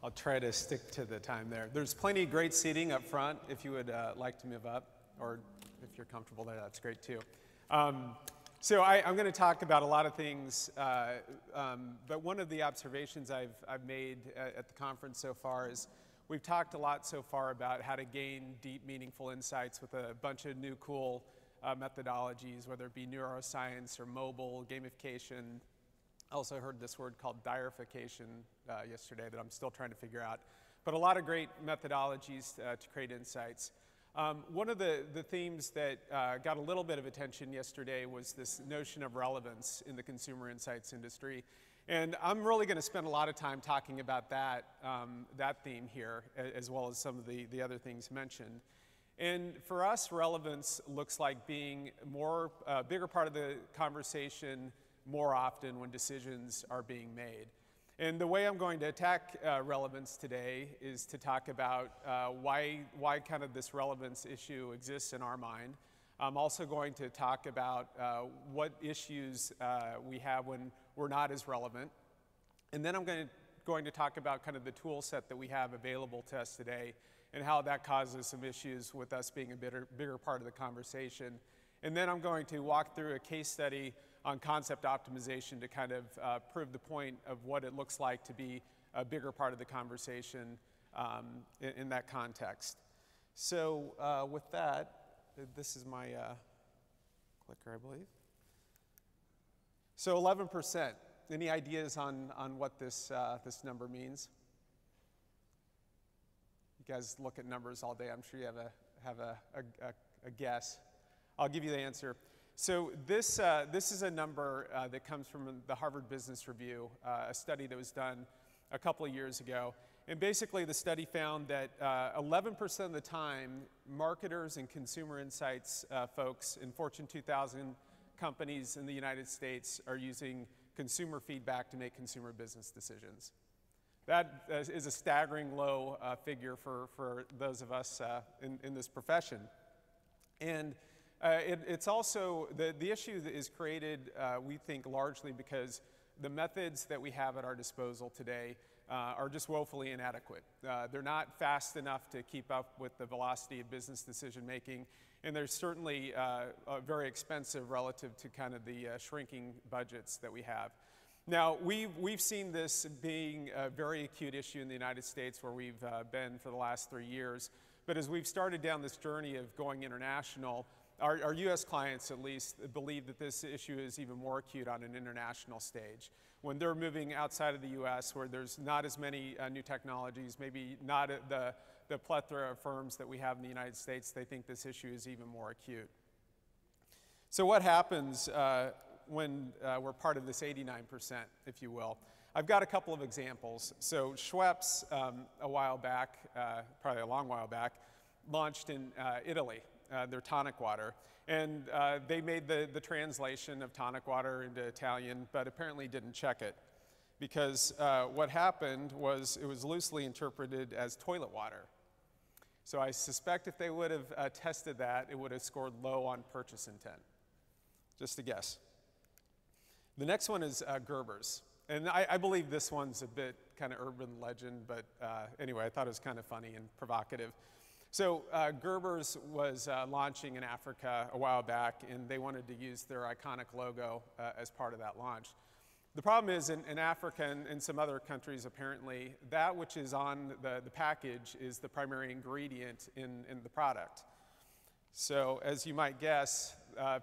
I'll try to stick to the time there. There's plenty of great seating up front if you would like to move up, or if you're comfortable there, that's great too. So I'm going to talk about a lot of things, but one of the observations I've made at the conference so far is we've talked a lot so far about how to gain deep, meaningful insights with a bunch of new, cool methodologies, whether it be neuroscience or mobile, gamification. I also heard this word called diarification yesterday that I'm still trying to figure out. But a lot of great methodologies to create insights. One of the themes that got a little bit of attention yesterday was this notion of relevance in the consumer insights industry. And I'm really going to spend a lot of time talking about that, that theme here, as well as some of the other things mentioned. And for us, relevance looks like being a bigger part of the conversation more often when decisions are being made. And the way I'm going to attack relevance today is to talk about why kind of this relevance issue exists in our mind. I'm also going to talk about what issues we have when we're not as relevant. And then I'm going to talk about kind of the tool set that we have available to us today and how that causes some issues with us being a bigger part of the conversation. And then I'm going to walk through a case study on concept optimization to kind of prove the point of what it looks like to be a bigger part of the conversation in that context. So with that, this is my clicker, I believe. So 11%. Any ideas on what this number means? You guys look at numbers all day. I'm sure you have a guess. I'll give you the answer. So this is a number that comes from the Harvard Business Review, a study that was done a couple of years ago. And basically the study found that 11% of the time, marketers and consumer insights folks in Fortune 2000 companies in the United States are using consumer feedback to make consumer business decisions. That is a staggering low figure for those of us in this profession. And it's also, the issue that is created, we think, largely because the methods that we have at our disposal today are just woefully inadequate. They're not fast enough to keep up with the velocity of business decision making, and they're certainly very expensive relative to kind of the shrinking budgets that we have. Now, we've seen this being a very acute issue in the United States where we've been for the last 3 years, but as we've started down this journey of going international, our US clients, at least, believe that this issue is even more acute on an international stage. When they're moving outside of the US, where there's not as many new technologies, maybe not the plethora of firms that we have in the United States, they think this issue is even more acute. So what happens when we're part of this 89%, if you will? I've got a couple of examples. So Schweppes, a while back, probably a long while back, launched in Italy. Their tonic water. And they made the translation of tonic water into Italian, but apparently didn't check it. Because what happened was it was loosely interpreted as toilet water. So I suspect if they would have tested that, it would have scored low on purchase intent. Just a guess. The next one is Gerber's. And I believe this one's a bit kind of urban legend, but anyway, I thought it was kind of funny and provocative. So Gerber's was launching in Africa a while back, and they wanted to use their iconic logo as part of that launch. The problem is in Africa and in some other countries, apparently, that which is on the package is the primary ingredient in the product. So as you might guess,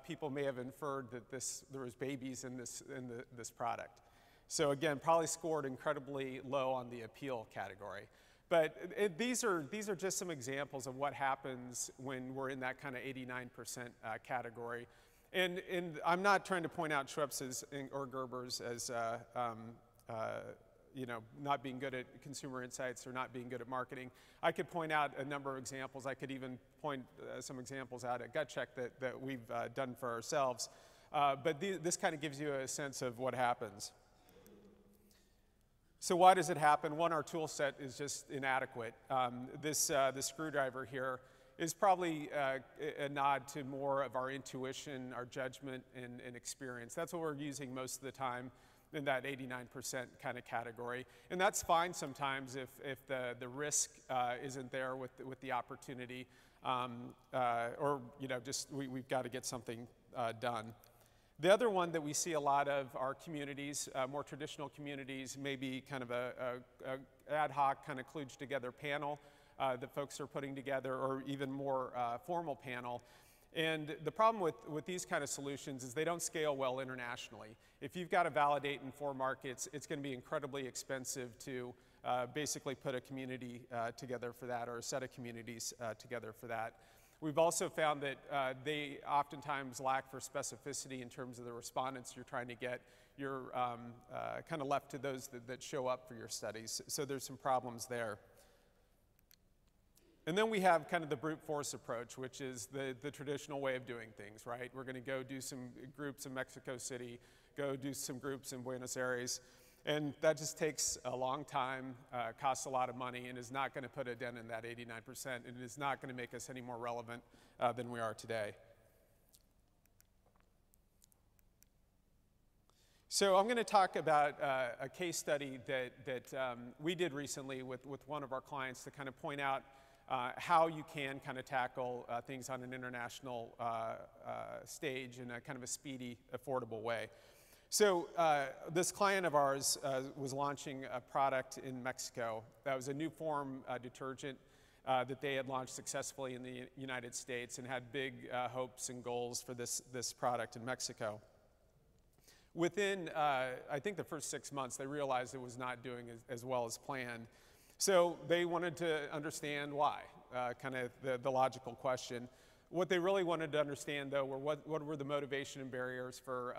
people may have inferred that there was babies in this product. So again, probably scored incredibly low on the appeal category. But these are just some examples of what happens when we're in that kind of 89% category. And I'm not trying to point out Schweppes or Gerber's as not being good at consumer insights or not being good at marketing. I could point out a number of examples. I could even point some examples out at Gutcheck that we've done for ourselves. But this kind of gives you a sense of what happens. So why does it happen? One, our tool set is just inadequate. This screwdriver here is probably a nod to more of our intuition, our judgment, and experience. That's what we're using most of the time in that 89% kind of category. And that's fine sometimes if the risk isn't there with the opportunity, or just we've got to get something done. The other one that we see a lot of are communities, more traditional communities, maybe kind of a ad hoc kind of kludged together panel that folks are putting together, or even more formal panel. And the problem with these kind of solutions is they don't scale well internationally. If you've got to validate in 4 markets, it's going to be incredibly expensive to basically put a community together for that, or a set of communities together for that. We've also found that they oftentimes lack for specificity in terms of the respondents you're trying to get. You're kind of left to those that show up for your studies. So there's some problems there. And then we have kind of the brute force approach, which is the traditional way of doing things, right? We're going to go do some groups in Mexico City, go do some groups in Buenos Aires, and that just takes a long time, costs a lot of money, and is not going to put a dent in that 89%, and it is not going to make us any more relevant than we are today. So I'm going to talk about a case study that we did recently with one of our clients to kind of point out how you can kind of tackle things on an international stage in a kind of a speedy, affordable way. So this client of ours was launching a product in Mexico that was a new form detergent that they had launched successfully in the United States, and had big hopes and goals for this product in Mexico. Within, I think, the first 6 months, they realized it was not doing as well as planned. So they wanted to understand why, kind of the logical question. What they really wanted to understand, though, were what were the motivation and barriers for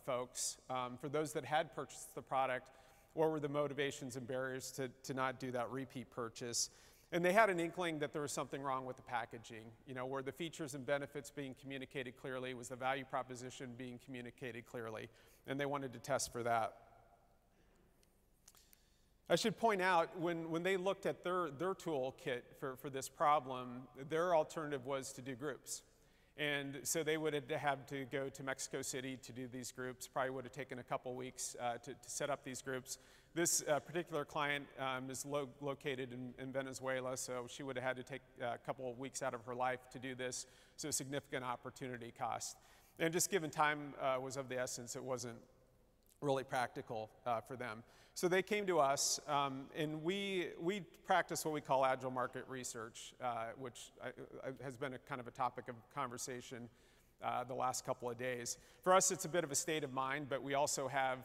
folks. For those that had purchased the product, what were the motivations and barriers to not do that repeat purchase? And they had an inkling that there was something wrong with the packaging. Were the features and benefits being communicated clearly? Was the value proposition being communicated clearly? And they wanted to test for that. I should point out, when they looked at their toolkit for this problem, their alternative was to do groups. And so they would have to go to Mexico City to do these groups. Probably would have taken a couple weeks to set up these groups. This particular client is located in Venezuela, so she would have had to take a couple of weeks out of her life to do this, so significant opportunity cost. And just given time was of the essence, it wasn't really practical for them. So they came to us, and we practice what we call Agile market research, which has been a kind of a topic of conversation the last couple of days. For us, it's a bit of a state of mind, but we also have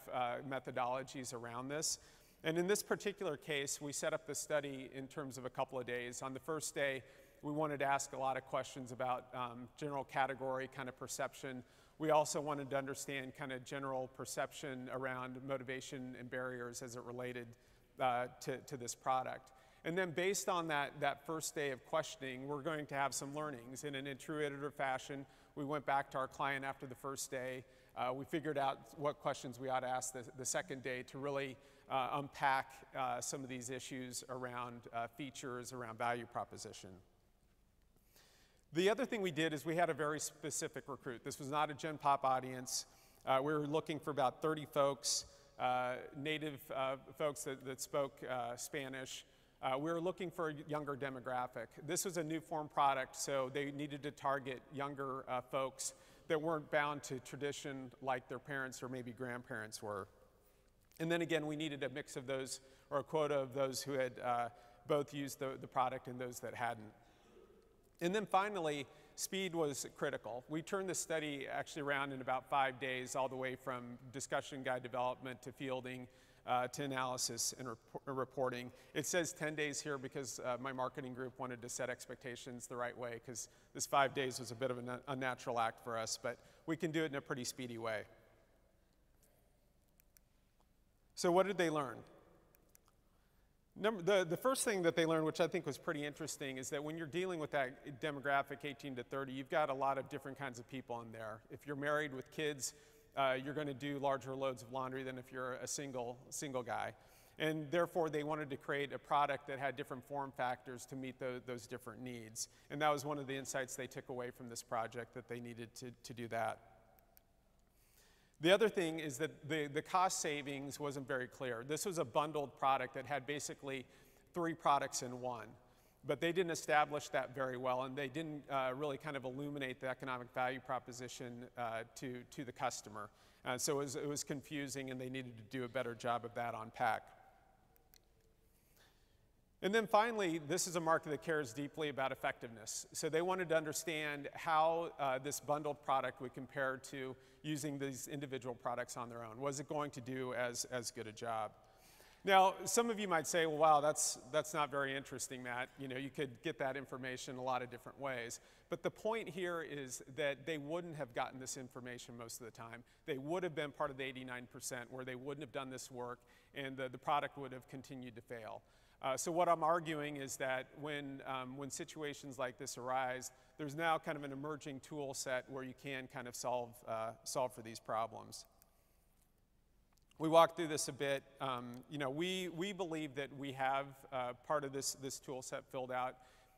methodologies around this. And in this particular case, we set up the study in terms of a couple of days. On the first day, we wanted to ask a lot of questions about general category kind of perception. We also wanted to understand kind of general perception around motivation and barriers as it related to this product. And then based on that first day of questioning, we're going to have some learnings. In an iterative fashion, we went back to our client after the first day. We figured out what questions we ought to ask the second day to really unpack some of these issues around features, around value proposition. The other thing we did is we had a very specific recruit. This was not a Gen Pop audience. We were looking for about 30 folks, native folks that spoke Spanish. We were looking for a younger demographic. This was a new form product, so they needed to target younger folks that weren't bound to tradition like their parents or maybe grandparents were. And then again, we needed a mix of those, or a quota of those who had both used the product and those that hadn't. And then finally, speed was critical. We turned the study actually around in about 5 days, all the way from discussion guide development to fielding to analysis and reporting. It says 10 days here because my marketing group wanted to set expectations the right way, because this 5 days was a bit of an unnatural act for us, but we can do it in a pretty speedy way. So what did they learn? The first thing that they learned, which I think was pretty interesting, is that when you're dealing with that demographic 18 to 30, you've got a lot of different kinds of people in there. If you're married with kids, you're going to do larger loads of laundry than if you're a single guy. And therefore, they wanted to create a product that had different form factors to meet those different needs. And that was one of the insights they took away from this project, that they needed to do that. The other thing is that the cost savings wasn't very clear. This was a bundled product that had basically 3 products in one. But they didn't establish that very well, and they didn't really kind of illuminate the economic value proposition to the customer. So it was confusing, and they needed to do a better job of that on pack. And then finally, this is a market that cares deeply about effectiveness. So they wanted to understand how this bundled product would compare to using these individual products on their own. Was it going to do as good a job? Now, some of you might say, well, wow, that's not very interesting, Matt. You know, you could get that information a lot of different ways. But the point here is that they wouldn't have gotten this information most of the time. They would have been part of the 89% where they wouldn't have done this work, and the product would have continued to fail. So what I'm arguing is that when situations like this arise, there's now kind of an emerging tool set where you can kind of solve for these problems. We walked through this a bit. You know, we believe that we have part of this tool set filled out.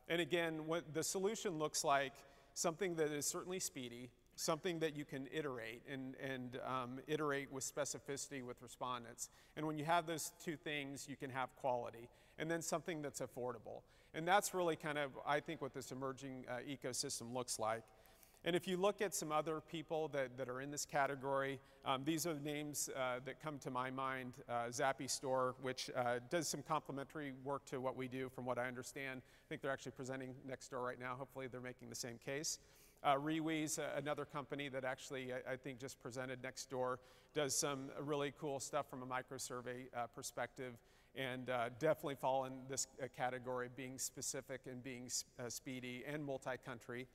And again, what the solution looks like something that is certainly speedy, something that you can iterate and iterate with specificity with respondents. And when you have those two things, you can have quality. And then something that's affordable. And that's really kind of, I think, what this emerging ecosystem looks like. And if you look at some other people that are in this category, these are the names that come to my mind. Zappy Store, which does some complementary work to what we do from what I understand. I think they're actually presenting next door right now. Hopefully they're making the same case. Rewe's, another company that actually I think just presented next door, does some really cool stuff from a microsurvey perspective, and definitely fall in this category, being specific and being speedy and multi-country.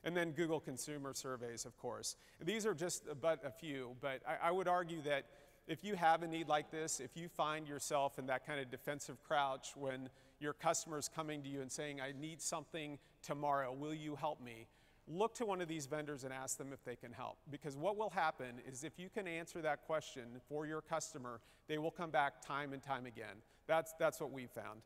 And then Google Consumer Surveys, of course. These are just but a few, but I would argue that if you have a need like this, if you find yourself in that kind of defensive crouch when your customer's coming to you and saying, I need something tomorrow, will you help me? Look to one of these vendors and ask them if they can help. Because what will happen is if you can answer that question for your customer, they will come back time and time again. That's what we've found.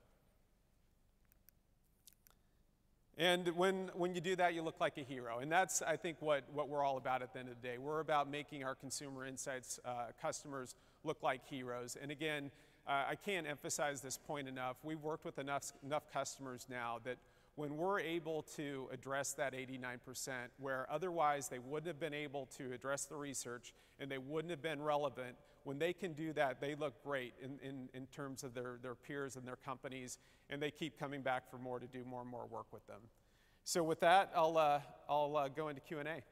And when you do that, you look like a hero. And that's, I think, what we're all about at the end of the day. We're about making our consumer insights customers look like heroes. And again, I can't emphasize this point enough. We've worked with enough customers now that when we're able to address that 89%, where otherwise they wouldn't have been able to address the research and they wouldn't have been relevant, when they can do that, they look great in terms of their peers and their companies, and they keep coming back for more to do more and more work with them. So with that, I'll go into Q&A.